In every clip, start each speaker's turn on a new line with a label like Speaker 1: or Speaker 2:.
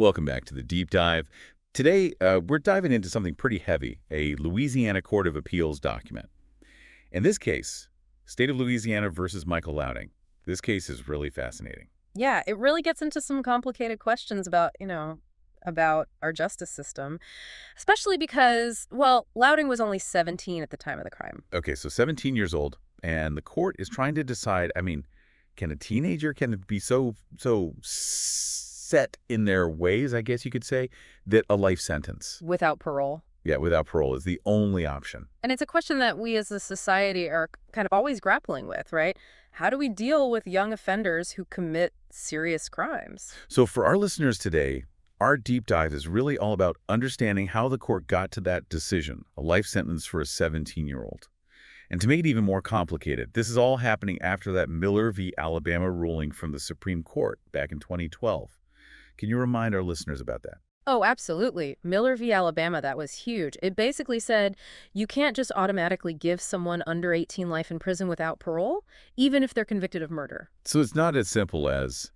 Speaker 1: Welcome back to the Deep Dive. Today, we're diving into something pretty heavy, a Louisiana Court of Appeals document. In this case, State of Louisiana versus Michael Louding. This case is really fascinating.
Speaker 2: Yeah, it really gets into some complicated questions about, about our justice system, especially because, well, Louding was only 17 at the time of the crime.
Speaker 1: Okay, so 17 years old, and the court is trying to decide, can a teenager, can it be so set in their ways, I guess you could say, that a life sentence,
Speaker 2: Without parole.
Speaker 1: yeah, without parole is the only option?
Speaker 2: And it's a question that we as a society are kind of always grappling with, right? How do we deal with young offenders who commit serious crimes?
Speaker 1: So for our listeners today, our deep dive is really all about understanding how the court got to that decision, a life sentence for a 17-year-old. And to make it even more complicated, this is all happening after that Miller v. Alabama ruling from the Supreme Court back in 2012. Can you remind our listeners about that?
Speaker 2: Oh, absolutely. Miller v. Alabama, that was huge. It basically said you can't just automatically give someone under 18 life in prison without parole, even if they're convicted of murder.
Speaker 1: So it's not as simple as,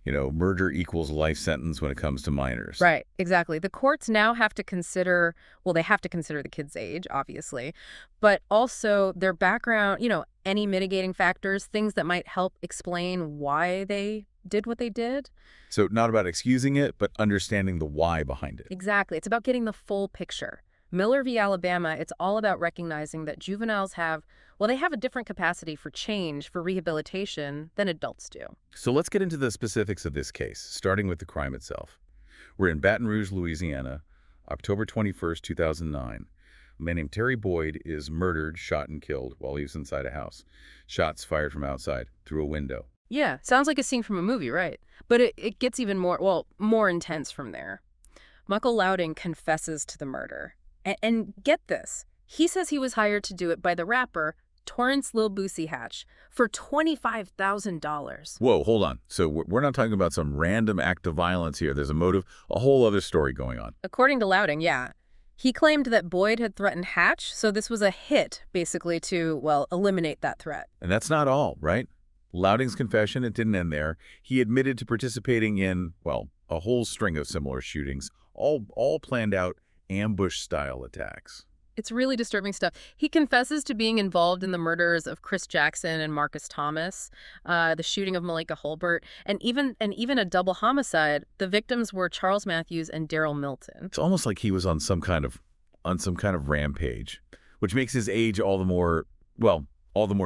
Speaker 1: murder equals life sentence when it comes to minors.
Speaker 2: Right, exactly. The courts now have to consider, well, they have to consider the kid's age, obviously, but also their background, any mitigating factors, things that might help explain why they did what they did.
Speaker 1: So not about excusing it, but understanding the why behind it.
Speaker 2: Exactly. It's about getting the full picture. Miller v. Alabama, it's all about recognizing that juveniles have, well, they have a different capacity for change, for rehabilitation, than adults do.
Speaker 1: So let's get into the specifics of this case, starting with the crime itself. We're in Baton Rouge, Louisiana, October 21st, 2009. A man named Terry Boyd is murdered, shot, and killed while he was inside a house. Shots fired from outside, through a window.
Speaker 2: Yeah, sounds like a scene from a movie, right? But it gets even more intense from there. Michael Louding confesses to the murder. And get this, he says he was hired to do it by the rapper Torrence Lil Boosie Hatch for $25,000.
Speaker 1: Whoa, hold on. So we're not talking about some random act of violence here. There's a motive, a whole other story going on.
Speaker 2: According to Louding, yeah. He claimed that Boyd had threatened Hatch, so this was a hit, basically, to, well, eliminate that threat.
Speaker 1: And that's not all, right? Louding's confession, it didn't end there. He admitted to participating in, well, a whole string of similar shootings, all planned out ambush-style attacks.
Speaker 2: It's really disturbing stuff. He confesses to being involved in the murders of Chris Jackson and Marcus Thomas, the shooting of Malika Holbert, and even a double homicide. The victims were Charles Matthews and Daryl Milton.
Speaker 1: It's almost like he was on some kind of rampage, which makes his age all the more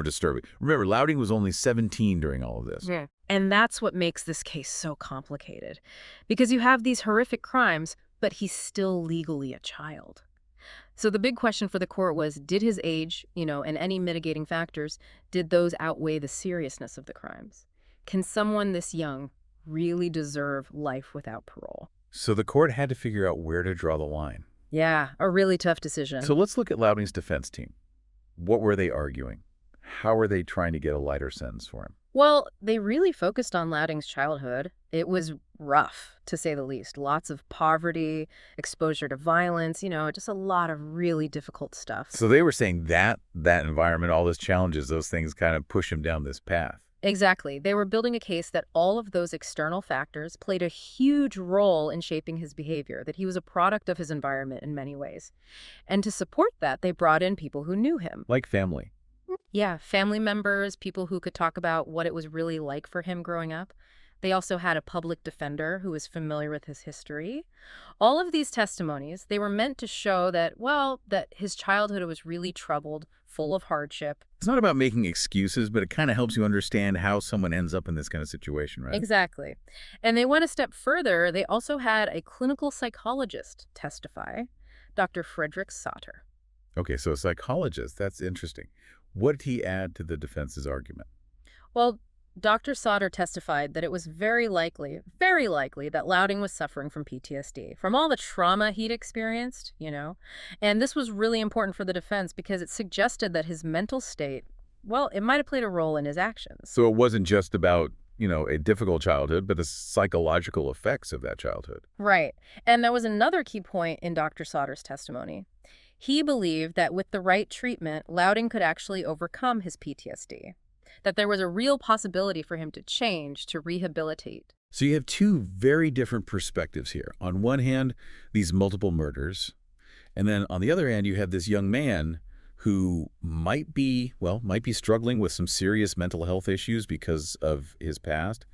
Speaker 1: disturbing. Remember, Louding was only 17 during all of this.
Speaker 2: Yeah. And that's what makes this case so complicated. Because you have these horrific crimes, but he's still legally a child. So the big question for the court was, did his age, and any mitigating factors, did those outweigh the seriousness of the crimes? Can someone this young really deserve life without parole?
Speaker 1: So the court had to figure out where to draw the line.
Speaker 2: Yeah, a really tough decision.
Speaker 1: So let's look at Louding's defense team. What were they arguing? How were they trying to get a lighter sentence for him?
Speaker 2: Well, they really focused on Louding's childhood. It was rough, to say the least. Lots of poverty, exposure to violence, just a lot of really difficult stuff.
Speaker 1: So they were saying that environment, all those challenges, those things kind of push him down this path.
Speaker 2: Exactly. They were building a case that all of those external factors played a huge role in shaping his behavior, that he was a product of his environment in many ways. And to support that, they brought in people who knew him.
Speaker 1: Like family.
Speaker 2: Yeah, family members, people who could talk about what it was really like for him growing up. They also had a public defender who was familiar with his history. All of these testimonies, they were meant to show that, that his childhood was really troubled, full of hardship.
Speaker 1: It's not about making excuses, but it kind of helps you understand how someone ends up in this kind of situation, right?
Speaker 2: Exactly. And they went a step further. They also had a clinical psychologist testify, Dr. Frederick Sauter.
Speaker 1: Okay, so a psychologist, that's interesting. What did he add to the defense's argument?
Speaker 2: Well, Dr. Sauter testified that it was very likely that Louding was suffering from PTSD, from all the trauma he'd experienced, And this was really important for the defense because it suggested that his mental state, it might have played a role in his actions.
Speaker 1: So it wasn't just about, a difficult childhood, but the psychological effects of that childhood.
Speaker 2: Right. And that was another key point in Dr. Sauter's testimony. He believed that with the right treatment, Louding could actually overcome his PTSD, that there was a real possibility for him to change, to rehabilitate.
Speaker 1: So you have two very different perspectives here. On one hand, these multiple murders, and then on the other hand, you have this young man who might be struggling with some serious mental health issues because of his past.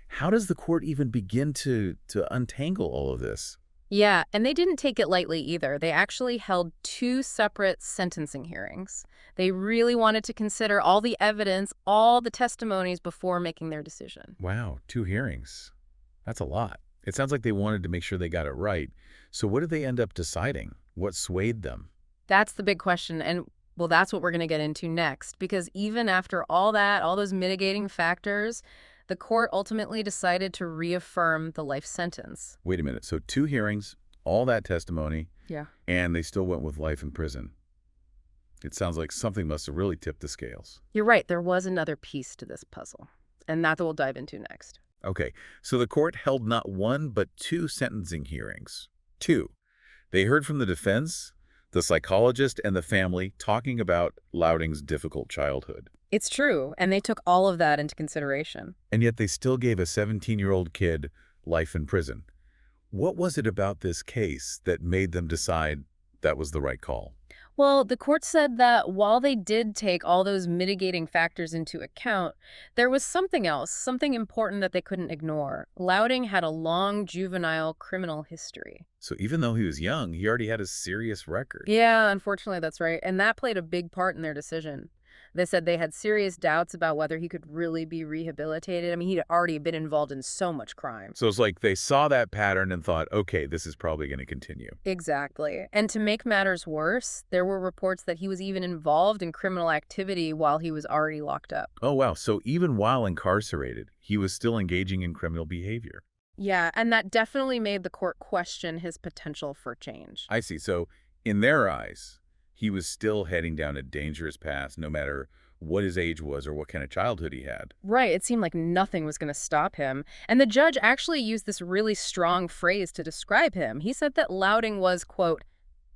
Speaker 1: How does the court even begin to untangle all of this?
Speaker 2: Yeah, and they didn't take it lightly either. They actually held two separate sentencing hearings. They really wanted to consider all the evidence, all the testimonies before making their decision.
Speaker 1: Wow, two hearings. That's a lot. It sounds like they wanted to make sure they got it right. So what did they end up deciding? What swayed them?
Speaker 2: That's the big question, and well, that's what we're going to get into next, because even after all that, all those mitigating factors, the court ultimately decided to reaffirm the life sentence.
Speaker 1: Wait a minute. So two hearings, all that testimony,
Speaker 2: Yeah.
Speaker 1: and they still went with life in prison. It sounds like something must have really tipped the scales.
Speaker 2: You're right, there was another piece to this puzzle, and that's what we'll dive into next.
Speaker 1: Okay, so the court held not one but two sentencing hearings. Two. They heard from the defense, the psychologist, and the family talking about Louding's difficult childhood.
Speaker 2: It's true, and they took all of that into consideration.
Speaker 1: And yet they still gave a 17-year-old kid life in prison. What was it about this case that made them decide that was the right call?
Speaker 2: Well, the court said that while they did take all those mitigating factors into account, there was something else, something important that they couldn't ignore. Louding had a long juvenile criminal history.
Speaker 1: So even though he was young, he already had a serious record.
Speaker 2: Yeah, unfortunately, that's right. And that played a big part in their decision. They said they had serious doubts about whether he could really be rehabilitated. I mean, he'd already been involved in so much crime.
Speaker 1: So it's like they saw that pattern and thought, okay, this is probably going to continue.
Speaker 2: Exactly. And to make matters worse, there were reports that he was even involved in criminal activity while he was already locked up.
Speaker 1: Oh, wow. So even while incarcerated, he was still engaging in criminal behavior.
Speaker 2: Yeah, and that definitely made the court question his potential for change.
Speaker 1: I see. So in their eyes, he was still heading down a dangerous path no matter what his age was or what kind of childhood he had.
Speaker 2: Right, it seemed like nothing was going to stop him. And the judge actually used this really strong phrase to describe him. He said that Louding was, quote,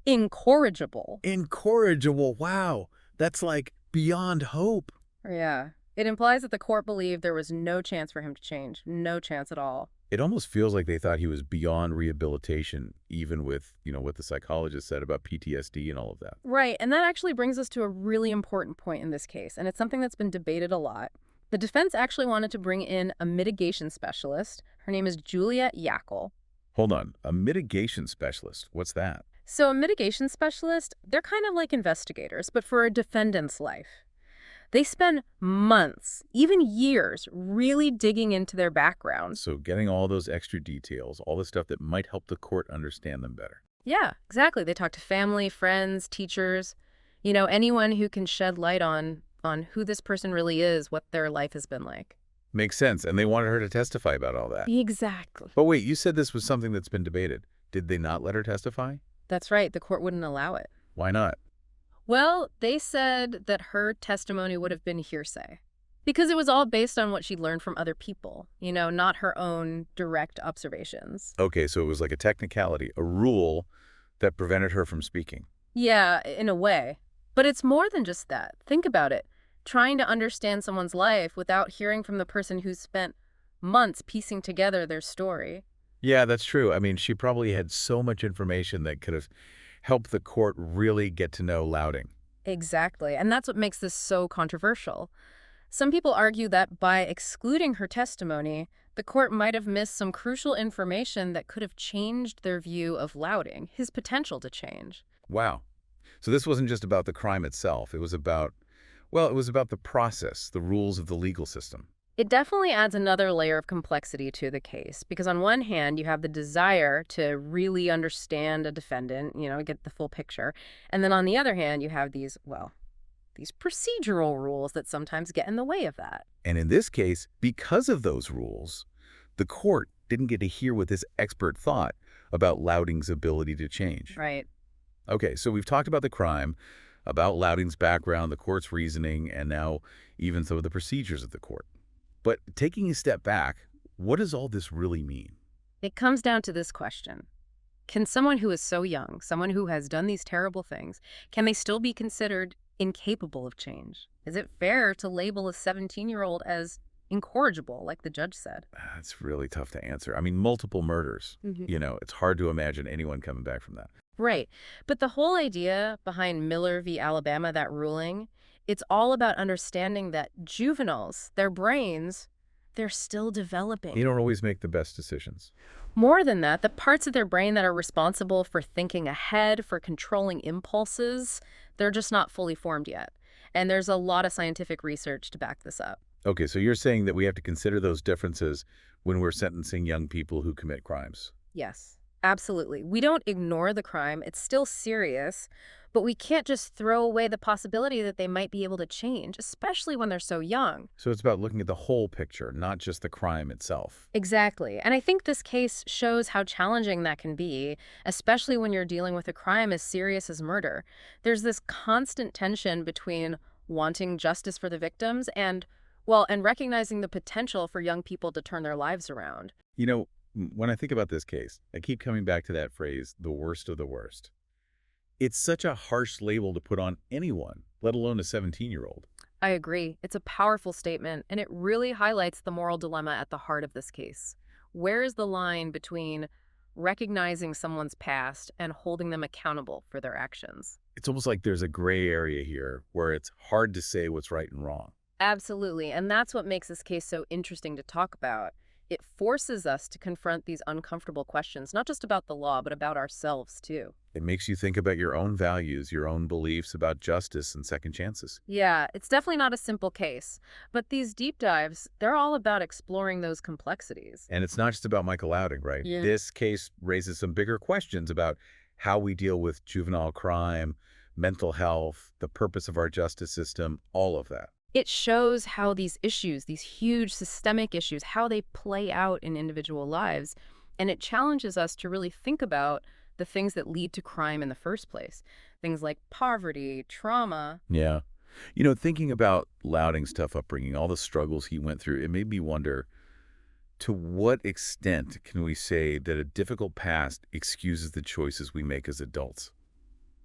Speaker 2: incorrigible.
Speaker 1: Incorrigible. Wow. That's like beyond hope.
Speaker 2: Yeah, it implies that the court believed there was no chance for him to change. No chance at all.
Speaker 1: It almost feels like they thought he was beyond rehabilitation, even with, what the psychologist said about PTSD and all of that.
Speaker 2: Right, and that actually brings us to a really important point in this case, and it's something that's been debated a lot. The defense actually wanted to bring in a mitigation specialist. Her name is Juliet Yackel.
Speaker 1: Hold on. A mitigation specialist. What's that?
Speaker 2: So a mitigation specialist, they're kind of like investigators, but for a defendant's life. They spend months, even years, really digging into their backgrounds.
Speaker 1: So getting all those extra details, all the stuff that might help the court understand them better.
Speaker 2: Yeah, exactly. They talk to family, friends, teachers, anyone who can shed light on who this person really is, what their life has been like.
Speaker 1: Makes sense. And they wanted her to testify about all that.
Speaker 2: Exactly.
Speaker 1: But wait, you said this was something that's been debated. Did they not let her testify?
Speaker 2: That's right. The court wouldn't allow it.
Speaker 1: Why not?
Speaker 2: Well, they said that her testimony would have been hearsay because it was all based on what she learned from other people, not her own direct observations.
Speaker 1: Okay, so it was like a technicality, a rule that prevented her from speaking.
Speaker 2: Yeah, in a way. But it's more than just that. Think about it. Trying to understand someone's life without hearing from the person who's spent months piecing together their story.
Speaker 1: Yeah, that's true. I mean, she probably had so much information that could have helped the court really get to know Louding.
Speaker 2: Exactly. And that's what makes this so controversial. Some people argue that by excluding her testimony, the court might have missed some crucial information that could have changed their view of Louding, his potential to change.
Speaker 1: Wow. So this wasn't just about the crime itself. It was about the process, the rules of the legal system.
Speaker 2: It definitely adds another layer of complexity to the case, because on one hand, you have the desire to really understand a defendant, get the full picture. And then on the other hand, you have these procedural rules that sometimes get in the way of that.
Speaker 1: And in this case, because of those rules, the court didn't get to hear what this expert thought about Louding's ability to change.
Speaker 2: Right.
Speaker 1: Okay, so we've talked about the crime, about Louding's background, the court's reasoning, and now even some of the procedures of the court. But taking a step back, what does all this really mean?
Speaker 2: It comes down to this question. Can someone who is so young, someone who has done these terrible things, can they still be considered incapable of change? Is it fair to label a 17-year-old as incorrigible, like the judge said.
Speaker 1: That's really tough to answer. I mean, multiple murders. It's hard to imagine anyone coming back from that.
Speaker 2: Right. But the whole idea behind Miller v. Alabama, that ruling, it's all about understanding that juveniles, their brains, they're still developing.
Speaker 1: You don't always make the best decisions.
Speaker 2: More than that, the parts of their brain that are responsible for thinking ahead, for controlling impulses, they're just not fully formed yet. And there's a lot of scientific research to back this up.
Speaker 1: Okay, so you're saying that we have to consider those differences when we're sentencing young people who commit crimes.
Speaker 2: Yes, absolutely. We don't ignore the crime. It's still serious, but we can't just throw away the possibility that they might be able to change, especially when they're so young.
Speaker 1: So it's about looking at the whole picture, not just the crime itself.
Speaker 2: Exactly. And I think this case shows how challenging that can be, especially when you're dealing with a crime as serious as murder. There's this constant tension between wanting justice for the victims and recognizing the potential for young people to turn their lives around.
Speaker 1: When I think about this case, I keep coming back to that phrase, the worst of the worst. It's such a harsh label to put on anyone, let alone a 17-year-old.
Speaker 2: I agree. It's a powerful statement, and it really highlights the moral dilemma at the heart of this case. Where is the line between recognizing someone's past and holding them accountable for their actions?
Speaker 1: It's almost like there's a gray area here where it's hard to say what's right and wrong.
Speaker 2: Absolutely, and that's what makes this case so interesting to talk about. It forces us to confront these uncomfortable questions, not just about the law, but about ourselves, too.
Speaker 1: It makes you think about your own values, your own beliefs about justice and second chances.
Speaker 2: Yeah, it's definitely not a simple case, but these deep dives, they're all about exploring those complexities.
Speaker 1: And it's not just about Michael Outing, right?
Speaker 2: Yeah.
Speaker 1: This case raises some bigger questions about how we deal with juvenile crime, mental health, the purpose of our justice system, all of that.
Speaker 2: It shows how these issues, these huge systemic issues, how they play out in individual lives. And it challenges us to really think about the things that lead to crime in the first place. Things like poverty, trauma.
Speaker 1: Yeah. Thinking about Louding's tough upbringing, all the struggles he went through, it made me wonder, to what extent can we say that a difficult past excuses the choices we make as adults?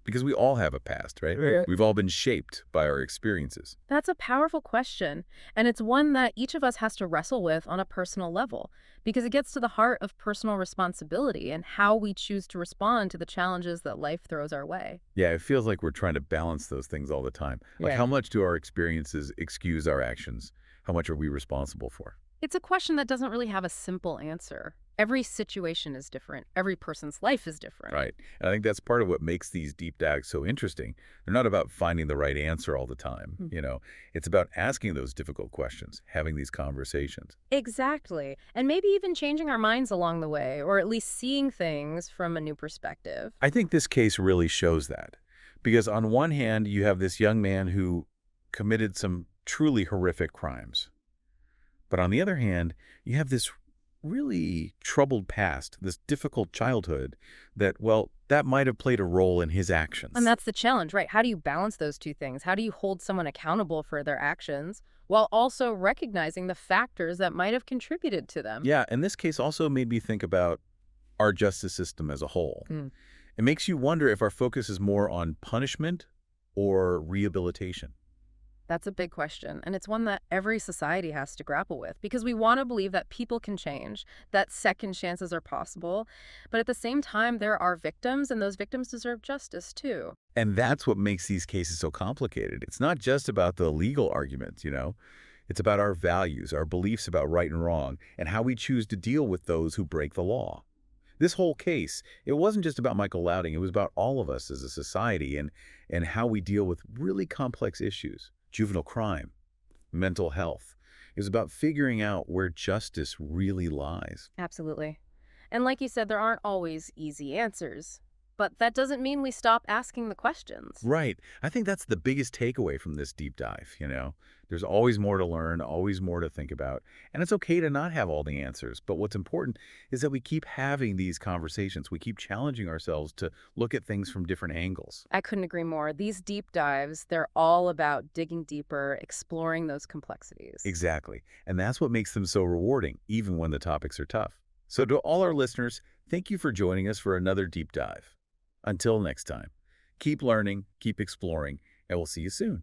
Speaker 1: Because we all have a past, right?
Speaker 2: Right.
Speaker 1: We've all been shaped by our experiences.
Speaker 2: That's a powerful question, and it's one that each of us has to wrestle with on a personal level, because it gets to the heart of personal responsibility and how we choose to respond to the challenges that life throws our way.
Speaker 1: Yeah, it feels like we're trying to balance those things all the time. Like,
Speaker 2: Right.
Speaker 1: how much do our experiences excuse our actions? How much are we responsible for?
Speaker 2: It's a question that doesn't really have a simple answer. Every situation is different. Every person's life is different.
Speaker 1: Right. And I think that's part of what makes these deep dives so interesting. They're not about finding the right answer all the time. It's about asking those difficult questions, having these conversations.
Speaker 2: Exactly. And maybe even changing our minds along the way, or at least seeing things from a new perspective.
Speaker 1: I think this case really shows that. Because on one hand, you have this young man who committed some truly horrific crimes. But on the other hand, you have this really troubled past, this difficult childhood that might have played a role in his actions.
Speaker 2: And that's the challenge, right? How do you balance those two things? How do you hold someone accountable for their actions while also recognizing the factors that might have contributed to them?
Speaker 1: Yeah, and this case also made me think about our justice system as a whole. It makes you wonder if our focus is more on punishment or rehabilitation.
Speaker 2: That's a big question, and it's one that every society has to grapple with, because we want to believe that people can change, that second chances are possible, but at the same time, there are victims, and those victims deserve justice, too.
Speaker 1: And that's what makes these cases so complicated. It's not just about the legal arguments, It's about our values, our beliefs about right and wrong, and how we choose to deal with those who break the law. This whole case, it wasn't just about Michael Outing. It was about all of us as a society and how we deal with really complex issues. Juvenile crime, mental health. It was about figuring out where justice really lies.
Speaker 2: Absolutely. And like you said, there aren't always easy answers, but that doesn't mean we stop asking the questions.
Speaker 1: Right. I think that's the biggest takeaway from this deep dive, There's always more to learn, always more to think about. And it's okay to not have all the answers. But what's important is that we keep having these conversations. We keep challenging ourselves to look at things from different angles.
Speaker 2: I couldn't agree more. These deep dives, they're all about digging deeper, exploring those complexities.
Speaker 1: Exactly. And that's what makes them so rewarding, even when the topics are tough. So to all our listeners, thank you for joining us for another deep dive. Until next time, keep learning, keep exploring, and we'll see you soon.